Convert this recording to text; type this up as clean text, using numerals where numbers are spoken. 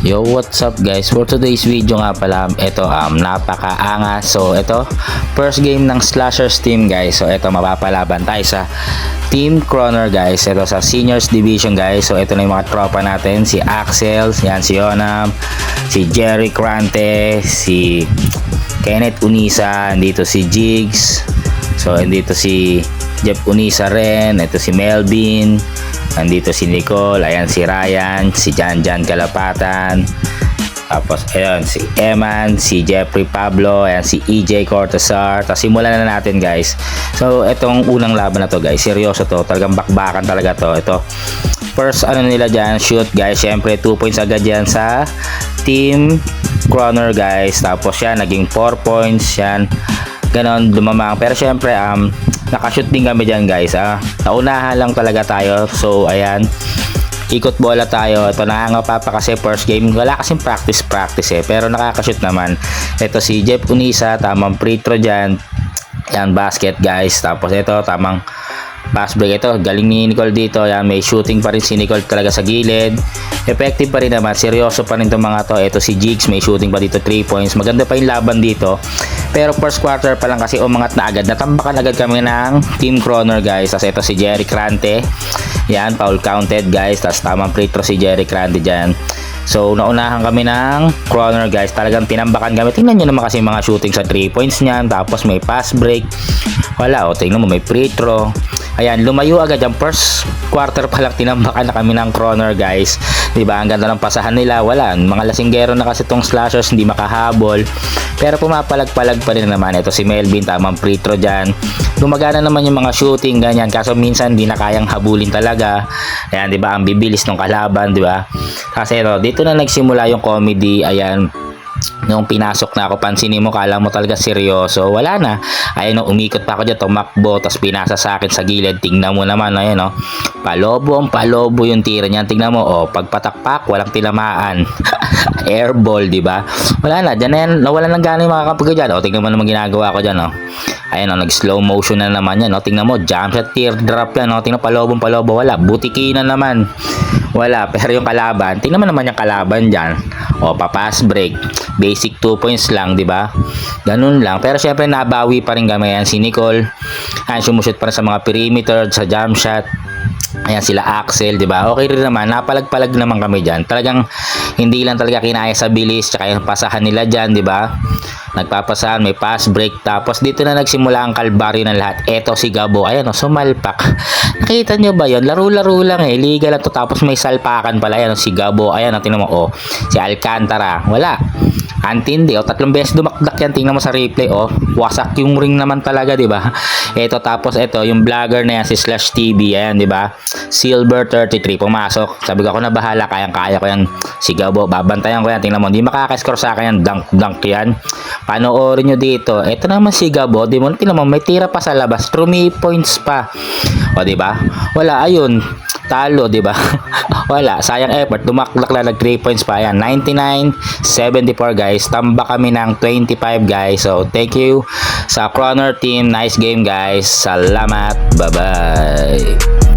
Yo, what's up guys? For today's video nga pala, ito napakaangas. So ito, first game ng Slashers team guys. So ito, mapapalaban tayo sa Team Croner guys. Ito sa Seniors Division guys. So ito na yung mga tropa natin, si Axel, yan si Yonam, si Jerry Crante, si Kenneth Unisa, andito si Jigs. So andito si Jeff Unisa rin, ito si Melvin, andito si Nicole, ayan si Ryan, si Jan Kalapatan, tapos ayan si Eman, si Jeffrey Pablo, ayan si EJ Cortazar. Tapos simulan na natin guys. So itong unang laban na to guys, seryoso to, talagang bakbakan talaga to. Ito first ano nila dyan, shoot guys, syempre 2 points agad yan sa Team Croner guys. Tapos yan, naging 4 points yan, ganon lumamang. Pero syempre nakashoot din kami dyan guys. Naunahan lang talaga tayo. So ayan, ikot bola tayo. Ito nangangapa pa kasi first game, wala kasing practice pero nakakashoot naman. Ito si Jeff Unisa, tamang free throw dyan. Yan, basket guys. Tapos ito, tamang pass break. Ito, galing ni Nicole dito. Yan, may shooting pa rin si Nicole talaga sa gilid. Effective pa rin naman. Seryoso pa rin itong mga to. Ito si Jigs, may shooting pa dito 3 points. Maganda pa yung laban dito. Pero first quarter pa lang kasi umangat na agad. Natambakan agad kami ng Team Croner guys. Tapos ito si Jerry Crante. Yan, foul counted guys. Tapos tamang free throw si Jerry Crante dyan. So naunahan kami ng Croner guys. Talagang tinambakan kami. Tingnan nyo naman kasi mga shooting sa 3 points niyan. Tapos may pass break. Wala, o tingnan mo may free throw. Ayan, lumayo agad yung first quarter pa lang, tinambakan na kami ng Croner guys. Diba, ang ganda ng pasahan nila. Wala, mga lasinggero na kasi tong Slashers, hindi makahabol. Pero pumapalag-palag pa rin naman. Ito si Melvin, tamang free throw dyan. Gumagana naman yung mga shooting, ganyan. Kaso minsan hindi na kayang habulin talaga. Ayan, diba, ang bibilis ng kalaban, diba. Kasi ito, dito na nagsimula yung comedy. Ayan, nung pinasok na ako, pansinin mo, kala mo talaga seryoso, wala na. Ayun, no, umikot pa ako dyan, tumakbo, tapos pinasa sa akin sa gilid. Tingnan mo naman, ayun, no, palobo yung tira niyan. Tingnan mo, oh, pagpatakpak, walang tinamaan. Airball, di ba? Wala na, dyan na yan, nawalan ng gana yung mga kapag dyan. O, tingnan mo naman ginagawa ko dyan, no. Ayun, no, nag-slow motion na naman yan, no. Tingnan mo, jump shot, teardrop yan, no. Tingnan, palobo, wala. Butikinan naman, wala. Pero yung kalaban, tingnan mo naman yung kalaban dyan. O, papass break. Basic 2 points lang, di ba? Ganun lang. Pero syempre nabawi pa rin kami. Yan si Nicole. Ayan, sumushoot pa rin sa mga perimeter, sa jump shot. Ayan sila Axel, di ba? Okay rin naman. Napalag-palag naman kami diyan. Talagang hindi lang talaga kinaya sa bilis, tsaka yung pasahan nila diyan, di ba? Nagpapasahan, may pass break. Tapos dito na nagsimula ang kalbaryo ng lahat. Eto si Gabo, ayan o, sumalpak. Nakita nyo ba yun? Laro-laro lang eh, legal lang to. Tapos may salpakan pala, ayan o, si Gabo. Ayan o, tingnan mo, o, si Alcantara, wala. Antindi, o, 3 beses dumakdak yan. Tingnan mo sa replay, o, wasak yung ring naman talaga, di ba? Eto, tapos eto, yung vlogger na yan, si Slash TV, ayan, di ba? Silver 33, pumasok. Sabi ko, ako na bahala, kayang-kaya ko yan. Si Gabo, babantayan ko yan. Tingnan mo, hindi makakascore sa akin yan, dunk yan. Panoorin nyo dito. Ito naman si Gabo, di mo, tingnan mo, may tira pa sa labas, 3 points pa. O, di ba? Wala, ayun, talo, di ba? Wala, sayang effort, dumaklak lang, nag 3 points pa. Ayan, 99-74 guys. Tamba kami ng 25 guys. So thank you sa Croner team, nice game guys. Salamat, bye bye.